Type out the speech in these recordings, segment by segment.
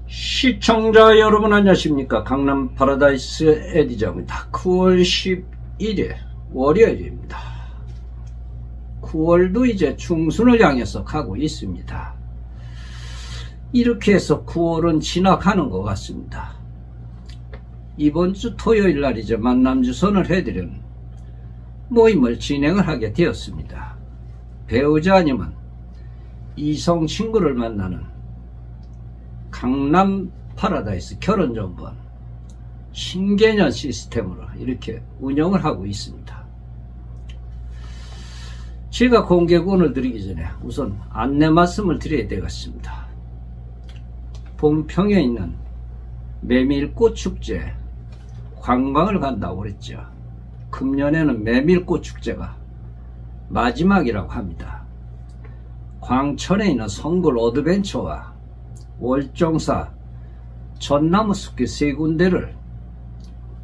시청자 여러분 안녕하십니까. 강남 파라다이스 에디저입니다. 9월 11일 월요일입니다. 9월도 이제 중순을 향해서 가고 있습니다. 이렇게 해서 9월은 지나가는 것 같습니다. 이번 주 토요일 날 이제 만남주선을 해드린 모임을 진행을 하게 되었습니다. 배우자 아니면 이성 친구를 만나는 강남 파라다이스 결혼정보원 신개념 시스템으로 이렇게 운영을 하고 있습니다. 제가 공개권을 드리기 전에 우선 안내 말씀을 드려야 되겠습니다. 봉평에 있는 메밀꽃축제 관광을 간다고 그랬죠. 금년에는 메밀꽃축제가 마지막이라고 합니다. 광천에 있는 성골 어드벤처와 월정사, 전나무숲길 세 군데를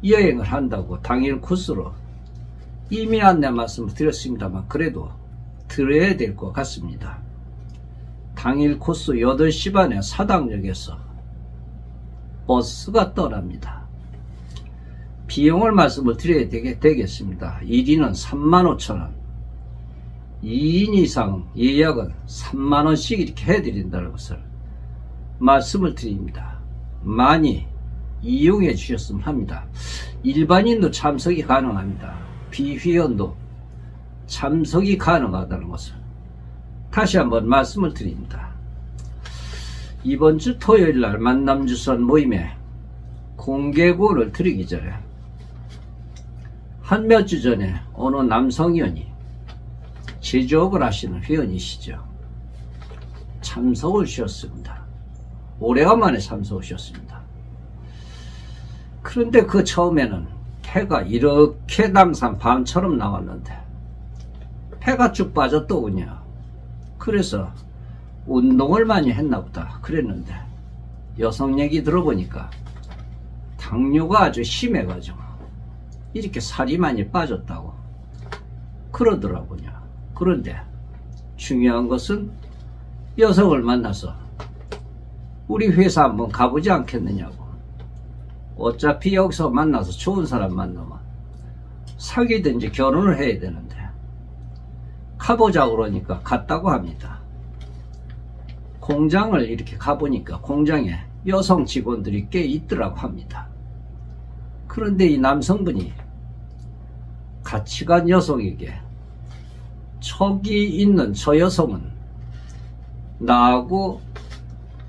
여행을 한다고 당일 코스로 이미 안내 말씀을 드렸습니다만 그래도 들어야 될 것 같습니다. 당일 코스 8시 반에 사당역에서 버스가 떠납니다. 비용을 말씀을 드려야 되겠습니다. 1인은 35,000원, 2인 이상 예약은 30,000원씩 이렇게 해드린다는 것을 말씀을 드립니다. 많이 이용해 주셨으면 합니다. 일반인도 참석이 가능합니다. 비회원도 참석이 가능하다는 것을 다시 한번 말씀을 드립니다. 이번 주 토요일 날 만남주선 모임에 공개고를 드리기 전에 한 몇 주 전에 어느 남성위원이 제조업을 하시는 회원이시죠. 참석을 주셨습니다. 오래간만에 참석하셨습니다. 그런데 그 처음에는 해가 이렇게 남산 밤처럼 나왔는데 해가 쭉 빠졌더군요. 그래서 운동을 많이 했나보다 그랬는데 여성 얘기 들어보니까 당뇨가 아주 심해가지고 이렇게 살이 많이 빠졌다고 그러더라고요. 그런데 중요한 것은 여성을 만나서 우리 회사 한번 가보지 않겠느냐고. 어차피 여기서 만나서 좋은 사람 만나면 사귀든지 결혼을 해야 되는데 가보자고 그러니까 갔다고 합니다. 공장을 이렇게 가보니까 공장에 여성 직원들이 꽤 있더라고 합니다. 그런데 이 남성분이 같이 간 여성에게 척이 있는 저 여성은 나하고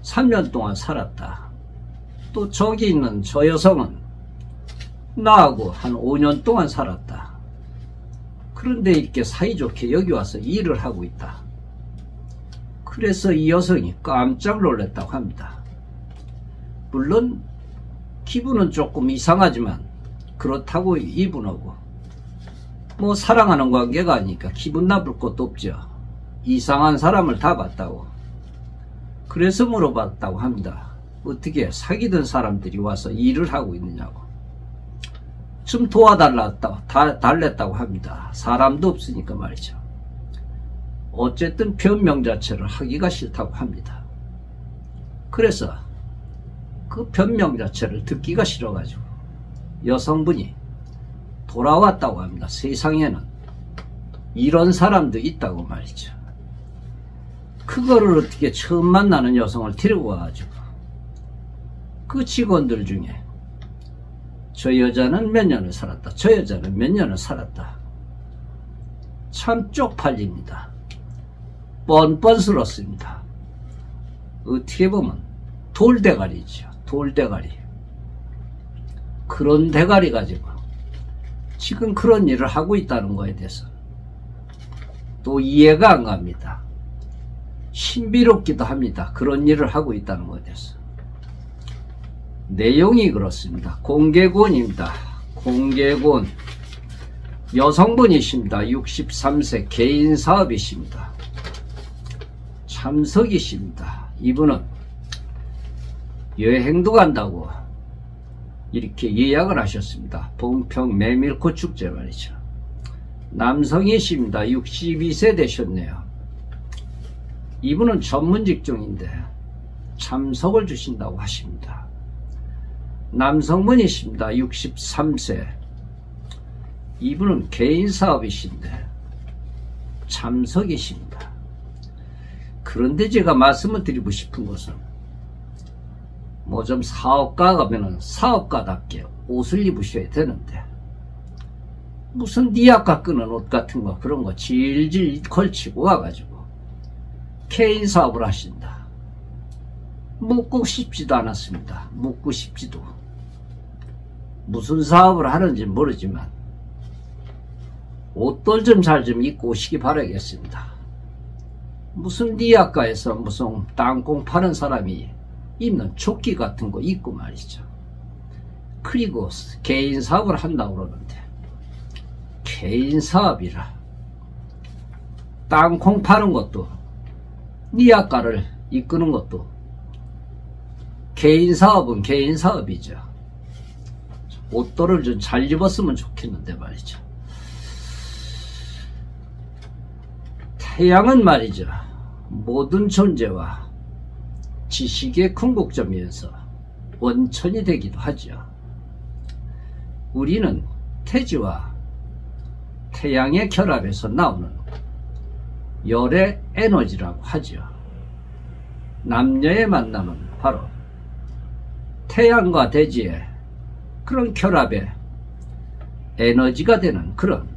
3년 동안 살았다. 또 저기 있는 저 여성은 나하고 한 5년 동안 살았다. 그런데 이렇게 사이좋게 여기 와서 일을 하고 있다. 그래서 이 여성이 깜짝 놀랐다고 합니다. 물론 기분은 조금 이상하지만 그렇다고 이분하고 뭐 사랑하는 관계가 아니니까 기분 나쁠 것도 없죠. 이상한 사람을 다 봤다고. 그래서 물어봤다고 합니다. 어떻게 사귀던 사람들이 와서 일을 하고 있느냐고. 좀 달랬다고 합니다. 사람도 없으니까 말이죠. 어쨌든 변명 자체를 하기가 싫다고 합니다. 그래서 그 변명 자체를 듣기가 싫어가지고 여성분이 돌아왔다고 합니다. 세상에는 이런 사람도 있다고 말이죠. 그거를 어떻게 처음 만나는 여성을 데리고 와가지고 그 직원들 중에 저 여자는 몇 년을 살았다, 저 여자는 몇 년을 살았다. 참 쪽팔립니다. 뻔뻔스럽습니다. 어떻게 보면 돌대가리죠. 돌대가리. 그런 대가리 가지고 지금 그런 일을 하고 있다는 거에 대해서 또 이해가 안 갑니다. 신비롭기도 합니다. 그런 일을 하고 있다는 것에 대해서. 내용이 그렇습니다. 공개곤입니다. 공개곤. 여성분이십니다. 63세 개인사업이십니다. 참석이십니다. 이분은 여행도 간다고 이렇게 예약을 하셨습니다. 봉평 메밀꽃 축제 말이죠. 남성이십니다. 62세 되셨네요. 이분은 전문 직종인데 참석을 주신다고 하십니다. 남성분이십니다. 63세. 이분은 개인사업이신데 참석이십니다. 그런데 제가 말씀을 드리고 싶은 것은 뭐 좀 사업가 가면은 사업가답게 옷을 입으셔야 되는데 무슨 니아까 끄는 옷 같은 거 그런 거 질질 걸치고 와가지고 개인 사업을 하신다. 묻고 싶지도 않았습니다. 묻고 싶지도. 무슨 사업을 하는지 모르지만 옷들 좀 잘 좀 입고 오시기 바라겠습니다. 무슨 니아까에서 무슨 땅콩 파는 사람이 입는 조끼 같은 거 입고 말이죠. 그리고 개인 사업을 한다고 그러는데 개인 사업이라 땅콩 파는 것도 니아까를 이끄는 것도 개인 사업은 개인 사업이죠. 옷들을 좀 잘 입었으면 좋겠는데 말이죠. 태양은 말이죠. 모든 존재와 지식의 궁극점이어서 원천이 되기도 하죠. 우리는 태지와 태양의 결합에서 나오는 열의 에너지라고 하죠. 남녀의 만남은 바로 태양과 대지의 그런 결합에 에너지가 되는 그런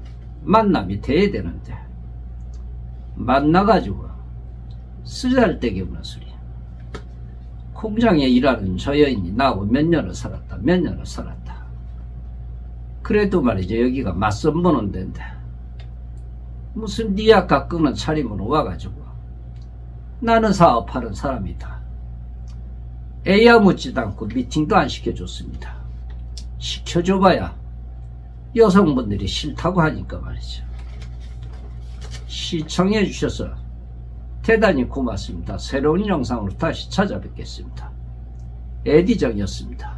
만남이 돼야 되는데 만나가지고 쓰잘데기 없는 소리. 공장에 일하는 저 여인이 나하고 몇 년을 살았다. 그래도 말이죠. 여기가 맞선 보는 데인데 무슨 니아까 끄는 차림으로 와가지고 나는 사업하는 사람이다. 애야 묻지도 않고 미팅도 안 시켜줬습니다. 시켜줘봐야 여성분들이 싫다고 하니까 말이죠. 시청해 주셔서 대단히 고맙습니다. 새로운 영상으로 다시 찾아뵙겠습니다. 에디정이었습니다.